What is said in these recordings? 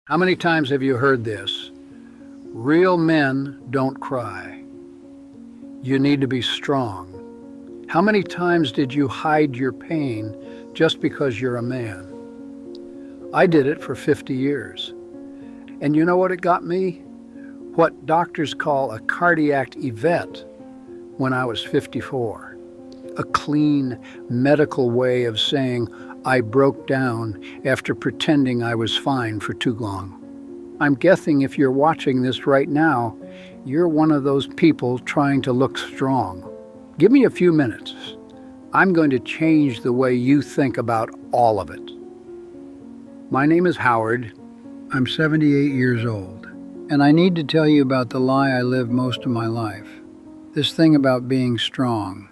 How many times have you heard this? Real men don't cry. You need to be strong. How many times did you hide your pain just because you're a man? I did it for 50 years. And you know what it got me? What doctors call a cardiac event when I was 54. A clean medical way of saying I broke down after pretending I was fine for too long. I'm guessing if you're watching this right now, you're one of those people trying to look strong. Give me a few minutes. I'm going to change the way you think about all of it. My name is Howard. I'm 78 years old, and I need to tell you about the lie I lived most of my life. This thing about being strong.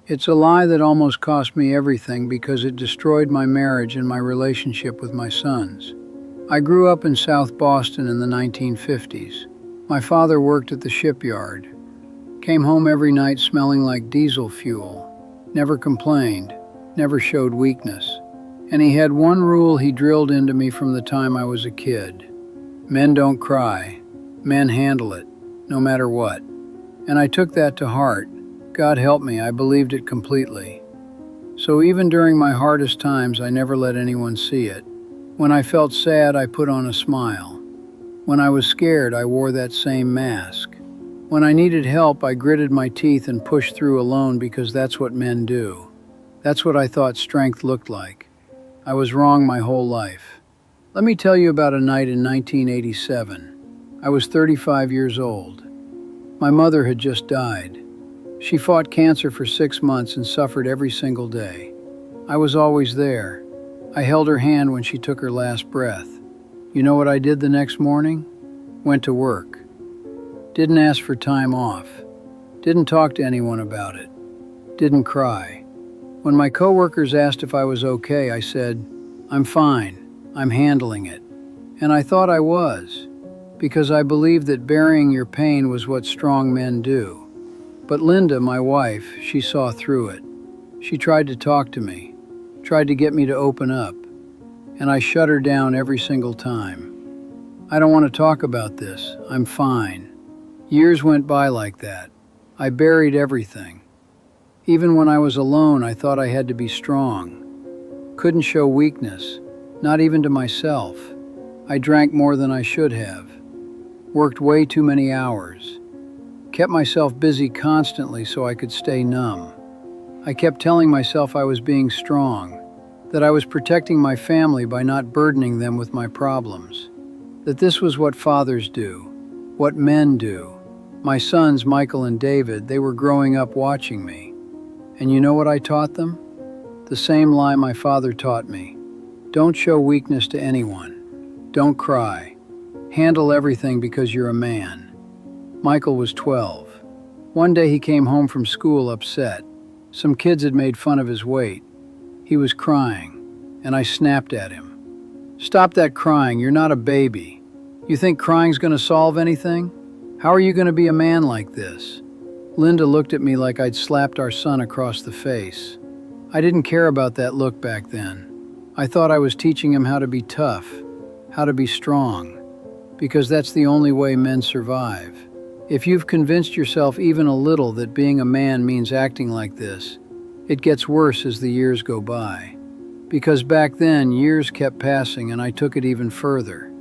It's a lie that almost cost me everything because it destroyed my marriage and my relationship with my sons. I grew up in South Boston in the 1950s. My father worked at the shipyard, came home every night smelling like diesel fuel, never complained, never showed weakness. And he had one rule he drilled into me from the time I was a kid. Men don't cry. Men handle it, no matter what. And I took that to heart. God help me, I believed it completely. So even during my hardest times, I never let anyone see it. When I felt sad, I put on a smile. When I was scared, I wore that same mask. When I needed help, I gritted my teeth and pushed through alone because that's what men do. That's what I thought strength looked like. I was wrong my whole life. Let me tell you about a night in 1987. I was 35 years old. My mother had just died. She fought cancer for 6 months and suffered every single day. I was always there. I held her hand when she took her last breath. You know what I did the next morning? Went to work. Didn't ask for time off. Didn't talk to anyone about it. Didn't cry. When my coworkers asked if I was okay, I said, I'm fine. I'm handling it. And I thought I was, because I believed that burying your pain was what strong men do. But Linda, my wife, she saw through it. She tried to talk to me, tried to get me to open up, and I shut her down every single time. I don't want to talk about this. I'm fine. Years went by like that. I buried everything. Even when I was alone, I thought I had to be strong. Couldn't show weakness, not even to myself. I drank more than I should have. Worked way too many hours. Kept myself busy constantly so I could stay numb. I kept telling myself I was being strong, that I was protecting my family by not burdening them with my problems, that this was what fathers do, what men do. My sons, Michael and David, they were growing up watching me. And you know what I taught them? The same lie my father taught me. Don't show weakness to anyone. Don't cry. Handle everything because you're a man. Michael was 12. One day he came home from school upset. Some kids had made fun of his weight. He was crying, and I snapped at him. Stop that crying, you're not a baby. You think crying's gonna solve anything? How are you gonna be a man like this? Linda looked at me like I'd slapped our son across the face. I didn't care about that look back then. I thought I was teaching him how to be tough, how to be strong, because that's the only way men survive. If you've convinced yourself even a little that being a man means acting like this, it gets worse as the years go by. Because back then, years kept passing and I took it even further.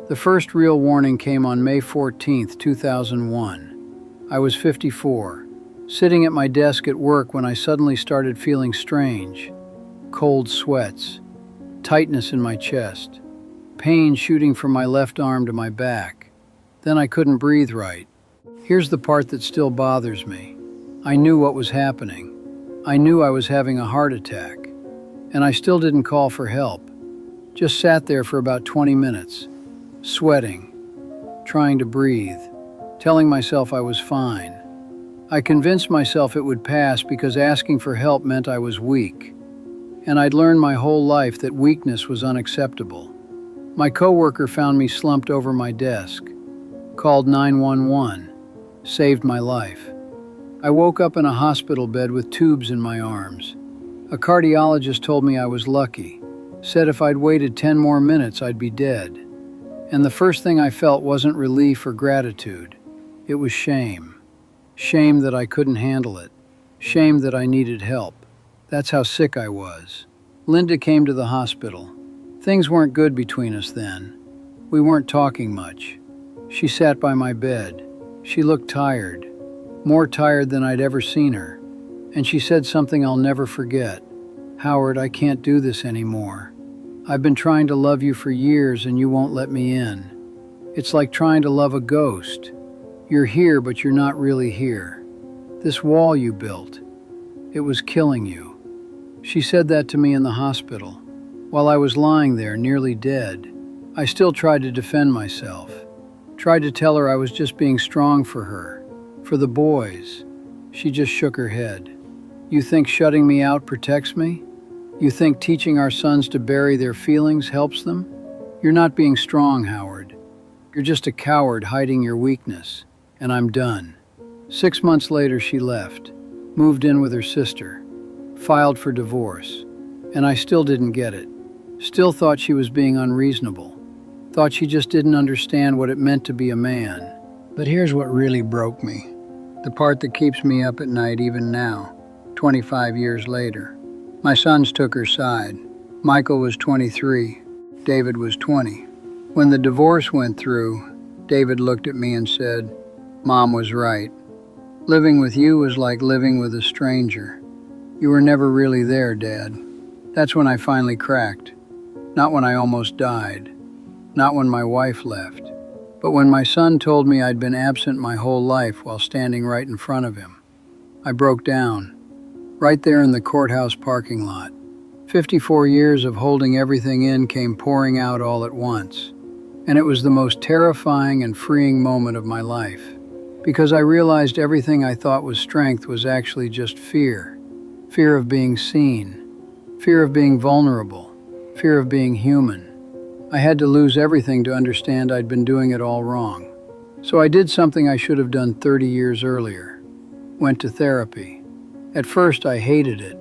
The first real warning came on May 14th, 2001. I was 54, sitting at my desk at work when I suddenly started feeling strange. Cold sweats, tightness in my chest, pain shooting from my left arm to my back. Then I couldn't breathe right. Here's the part that still bothers me. I knew what was happening. I knew I was having a heart attack. And I still didn't call for help. Just sat there for about 20 minutes, sweating, trying to breathe, telling myself I was fine. I convinced myself it would pass because asking for help meant I was weak. And I'd learned my whole life that weakness was unacceptable. My coworker found me slumped over my desk, called 911. Saved my life. I woke up in a hospital bed with tubes in my arms. A cardiologist told me I was lucky, said if I'd waited 10 more minutes I'd be dead. And the first thing I felt wasn't relief or gratitude. It was shame. Shame that I couldn't handle it. Shame that I needed help. That's how sick I was. Linda came to the hospital. Things weren't good between us then. We weren't talking much. She sat by my bed. She looked tired, more tired than I'd ever seen her. And she said something I'll never forget. "Howard, I can't do this anymore. I've been trying to love you for years and you won't let me in. It's like trying to love a ghost. You're here, but you're not really here. This wall you built, it was killing you." She said that to me in the hospital. While I was lying there, nearly dead, I still tried to defend myself. Tried to tell her I was just being strong for her, for the boys. She just shook her head. "You think shutting me out protects me? You think teaching our sons to bury their feelings helps them? You're not being strong, Howard. You're just a coward hiding your weakness, and I'm done." 6 months later, she left, moved in with her sister, filed for divorce, and I still didn't get it. Still thought she was being unreasonable. Thought she just didn't understand what it meant to be a man. But here's what really broke me. The part that keeps me up at night even now, 25 years later. My sons took her side. Michael was 23, David was 20. When the divorce went through, David looked at me and said, "Mom was right. Living with you was like living with a stranger. You were never really there, Dad." That's when I finally cracked. Not when I almost died. Not when my wife left. But when my son told me I'd been absent my whole life while standing right in front of him. I broke down. Right there in the courthouse parking lot. 54 years of holding everything in came pouring out all at once. And it was the most terrifying and freeing moment of my life. Because I realized everything I thought was strength was actually just fear. Fear of being seen. Fear of being vulnerable. Fear of being human. I had to lose everything to understand I'd been doing it all wrong. So I did something I should have done 30 years earlier. Went to therapy. At first I hated it.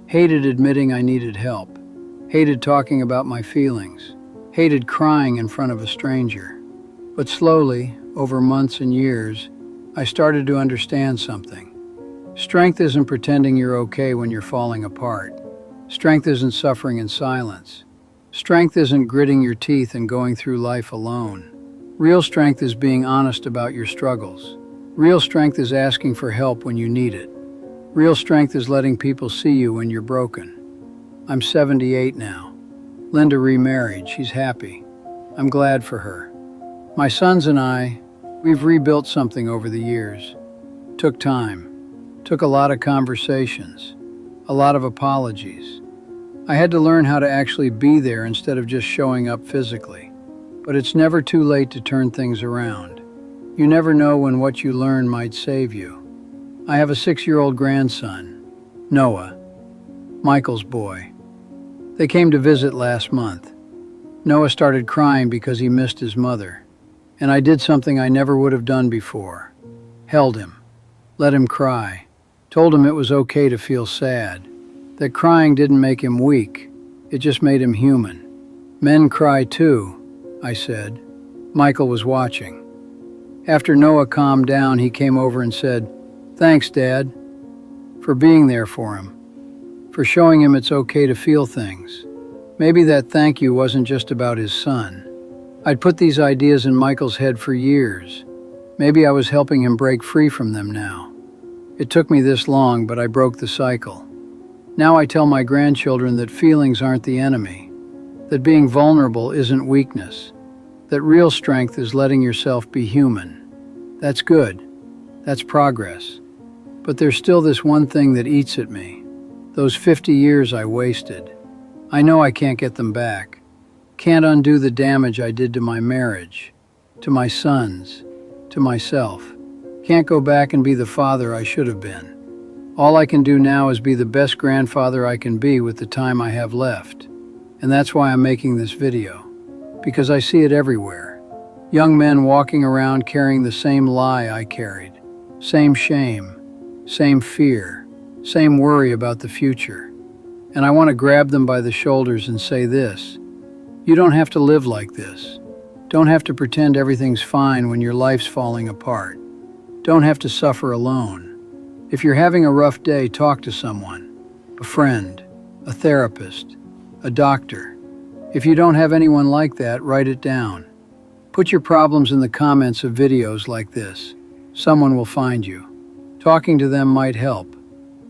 Hated admitting I needed help. Hated talking about my feelings. Hated crying in front of a stranger. But slowly, over months and years, I started to understand something. Strength isn't pretending you're okay when you're falling apart. Strength isn't suffering in silence. Strength isn't gritting your teeth and going through life alone. Real strength is being honest about your struggles. Real strength is asking for help when you need it. Real strength is letting people see you when you're broken. I'm 78 now. Linda remarried. She's happy. I'm glad for her. My sons and I, we've rebuilt something over the years. Took time. Took a lot of conversations. A lot of apologies. I had to learn how to actually be there instead of just showing up physically. But it's never too late to turn things around. You never know when what you learn might save you. I have a 6-year-old grandson, Noah, Michael's boy. They came to visit last month. Noah started crying because he missed his mother. And I did something I never would have done before. Held him. Let him cry. Told him it was okay to feel sad. That crying didn't make him weak, it just made him human. Men cry too, I said. Michael was watching. After Noah calmed down, he came over and said, "Thanks, Dad, for being there for him, for showing him it's okay to feel things." Maybe that thank you wasn't just about his son. I'd put these ideas in Michael's head for years. Maybe I was helping him break free from them now. It took me this long, but I broke the cycle. Now I tell my grandchildren that feelings aren't the enemy, that being vulnerable isn't weakness, that real strength is letting yourself be human. That's good. That's progress. But there's still this one thing that eats at me. Those 50 years I wasted. I know I can't get them back. Can't undo the damage I did to my marriage, to my sons, to myself. Can't go back and be the father I should have been. All I can do now is be the best grandfather I can be with the time I have left. And that's why I'm making this video. Because I see it everywhere. Young men walking around carrying the same lie I carried. Same shame, same fear, same worry about the future. And I want to grab them by the shoulders and say this: you don't have to live like this. Don't have to pretend everything's fine when your life's falling apart. Don't have to suffer alone. If you're having a rough day, talk to someone. A friend, a therapist, a doctor. If you don't have anyone like that, write it down. Put your problems in the comments of videos like this. Someone will find you. Talking to them might help,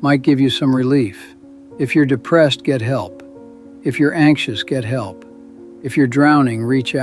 might give you some relief. If you're depressed, get help. If you're anxious, get help. If you're drowning, reach out.